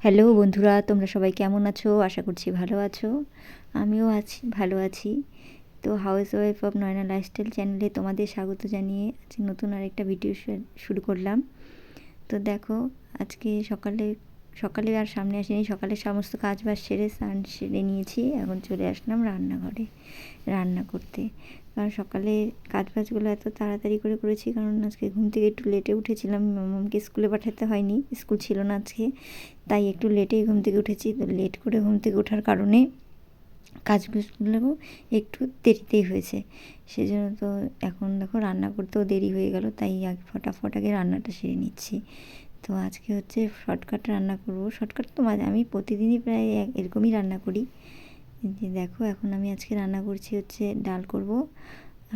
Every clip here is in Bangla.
হ্যালো বন্ধুরা, তোমরা সবাই কেমন আছো? আশা করছি ভালো আছো। আমিও ভালো আছি। তো housewife of Nayana lifestyle চ্যানেলে তোমাদের স্বাগত জানিয়ে আজকে নতুন আরেকটা ভিডিও শুরু করলাম। তো দেখো, আজকে সকালে আর সামনে আসিনি, সকালে সমস্ত কাজ বাজ সেরে স্নান সেরে নিয়েছি। এখন চলে আসলাম রান্নাঘরে রান্না করতে। কারণ সকালে কাজ বাজগুলো এত তাড়াতাড়ি করে করেছি, কারণ আজকে ঘুম থেকে একটু লেটে উঠেছিলাম। মামাকে স্কুলে পাঠাতে হয়নি, স্কুল ছিল না আজকে, তাই একটু লেটেই ঘুম থেকে উঠেছি। তো লেট করে ঘুম থেকে ওঠার কারণে কাজগুলো একটু দেরিতেই হয়েছে। সেজন্য তো এখন দেখো রান্না করতেও দেরি হয়ে গেল, তাই আগে ফটাফট আগে রান্নাটা সেরে নিচ্ছি। তো আজকে হচ্ছে শর্টকাট রান্না করব। শর্টকাট তো আমি প্রতিদিনই প্রায় এরকমই রান্না করি। যে দেখো, এখন আমি আজকে রান্না করছি হচ্ছে ডাল করব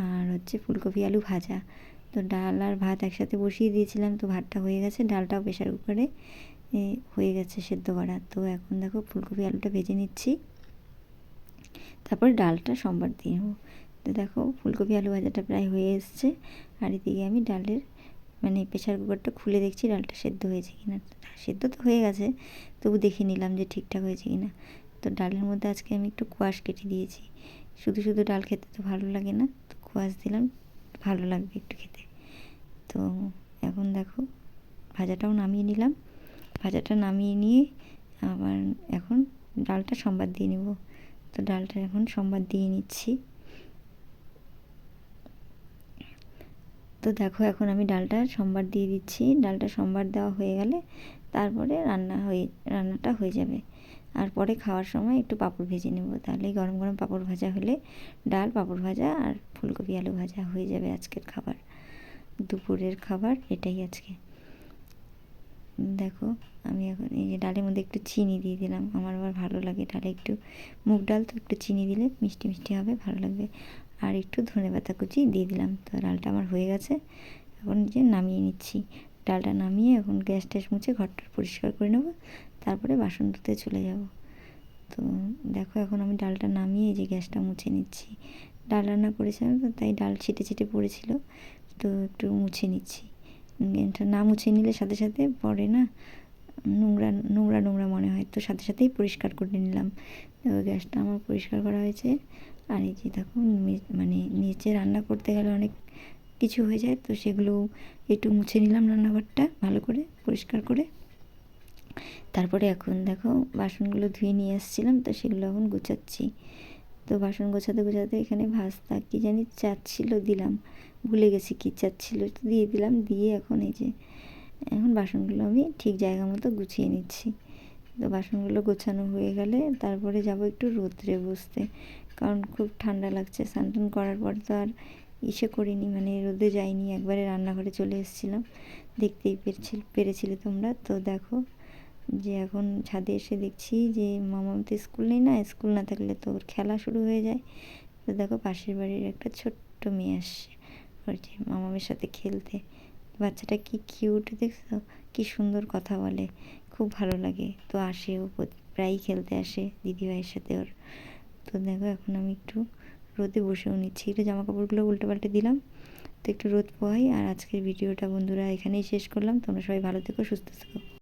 আর হচ্ছে ফুলকপি আলু ভাজা। তো ডাল আর ভাত একসাথে বসিয়ে দিয়েছিলাম, তো ভাতটা হয়ে গেছে, ডালটাও প্রেশার কুকারে হয়ে গেছে সেদ্ধ করা। তো এখন দেখো ফুলকপি আলুটা ভেজে নিচ্ছি, তারপর ডালটা সম্বার দিয়ে নেবো। তো দেখো ফুলকপি আলু ভাজাটা প্রায় হয়ে এসছে, আর এদিকে আমি ডালের প্রেশার কুকারটা খুলে দেখছি ডালটা সেদ্ধ হয়েছে কিনা। সেদ্ধ তো হয়ে গেছে, তবু দেখে নিলাম যে ঠিকঠাক হয়েছে কিনা। তো ডালের মধ্যে আজকে আমি একটু কোয়াশ কেটে দিয়েছি। শুধু শুধু ডাল খেতে তো ভালো লাগে না, তো কোয়াশ দিলাম, ভালো লাগবে একটু খেতে। তো এখন দেখো ভাজাটাও নামিয়ে নিলাম। ভাজাটা নামিয়ে নিয়ে আবার এখন ডালটা সম্বাদ দিয়ে নেব। তো ডালটা এখন সম্বাদ দিয়ে নিচ্ছি। তো দেখো এখন আমি ডালটা সম্বার দিয়ে দিচ্ছি। ডালটা সম্বার দেওয়া হয়ে গেলে তারপরে রান্নাটা হয়ে যাবে। আর পরে খাওয়ার সময় একটু পাঁপড় ভেজে নেব, তাহলেই গরম গরম পাঁপড় ভাজা হলে ডাল, পাঁপড় ভাজা আর ফুলকপি আলু ভাজা হয়ে যাবে আজকের খাবার। দুপুরের খাবার এটাই আজকে। দেখো আমি এখন এই যে ডালের মধ্যে একটু চিনি দিয়ে দিলাম, আমার আবার ভালো লাগে ডালে একটু, মুগ ডাল তো একটু চিনি দিলে মিষ্টি মিষ্টি হবে, ভালো লাগবে। আর একটু ধনেপাতা কুচি দিয়ে দিলাম। তো ডালটা আমার হয়ে গেছে, এখন যে নামিয়ে নিচ্ছি। ডালটা নামিয়ে এখন গ্যাস ট্যাস মুছে ঘরটা পরিষ্কার করে নেবো, তারপরে বাসন ধুতে চলে যাব। তো দেখো এখন আমি ডালটা নামিয়ে এই যে গ্যাসটা মুছে নিচ্ছি। ডাল রান্না করেছিলাম তো, তাই ডাল ছিটে ছিটে পড়েছিল, তো একটু মুছে নিচ্ছি। এটা না মুছে নিলে সাথে সাথে পরে না নোংরা নোংরা নোংরা মনে হয়, তো সাথে সাথেই পরিষ্কার করে নিলাম। তো গ্যাসটা আমার পরিষ্কার করা হয়েছে। আর এই যে দেখো নিচে রান্না করতে গেলে অনেক কিছু হয়ে যায়, তো সেগুলো একটু মুছে নিলাম রান্নাঘরটা ভালো করে পরিষ্কার করে। তারপরে এখন দেখো বাসনগুলো ধুয়ে নিয়ে আসছিলাম, তো সেগুলো এখন গোছাচ্ছি। তো বাসন গোছাতে গোছাতে এখানে ভাজতা কী জানি চাচ্ছিল, দিলাম, ভুলে গেছি কী চাচ্ছিল, তো দিয়ে দিলাম। দিয়ে এখন এই যে এখন বাসনগুলো আমি ঠিক জায়গা মতো গুছিয়ে নিচ্ছি। তো বাসনগুলো গোছানো হয়ে গেলে তারপরে যাব একটু রোদ্রে বসতে, কারণ খুব ঠান্ডা লাগছে। স্নান টান করার পর তো আর করিনি, রোদে যাইনি, একবারে রান্নাঘরে চলে এসেছিলাম। দেখতেই পেরেছিলে তোমরা। তো দেখো যে এখন ছাদে এসে দেখছি যে মামার তো স্কুল নেই না, স্কুল না থাকলে তো ওর খেলা শুরু হয়ে যায়। তো দেখো পাশের বাড়ির একটা ছোট্ট মেয়ে আসছে ওর যে মামামের সাথে খেলতে। বাচ্চাটা কি কিউট দেখছো, কি সুন্দর কথা বলে, খুব ভালো লাগে। তো আসে, ও প্রায়ই খেলতে আসে দিদিভাইয়ের সাথে ওর। তো দেখো এখন আমি একটু রোদে বসেও নিচ্ছি, একটু জামা কাপড়গুলো উল্টে পাল্টে দিলাম, তো একটু রোদ পোহাই। আর আজকের ভিডিওটা বন্ধুরা এখানেই শেষ করলাম। তোমরা সবাই ভালো থেকো, সুস্থ থেকো।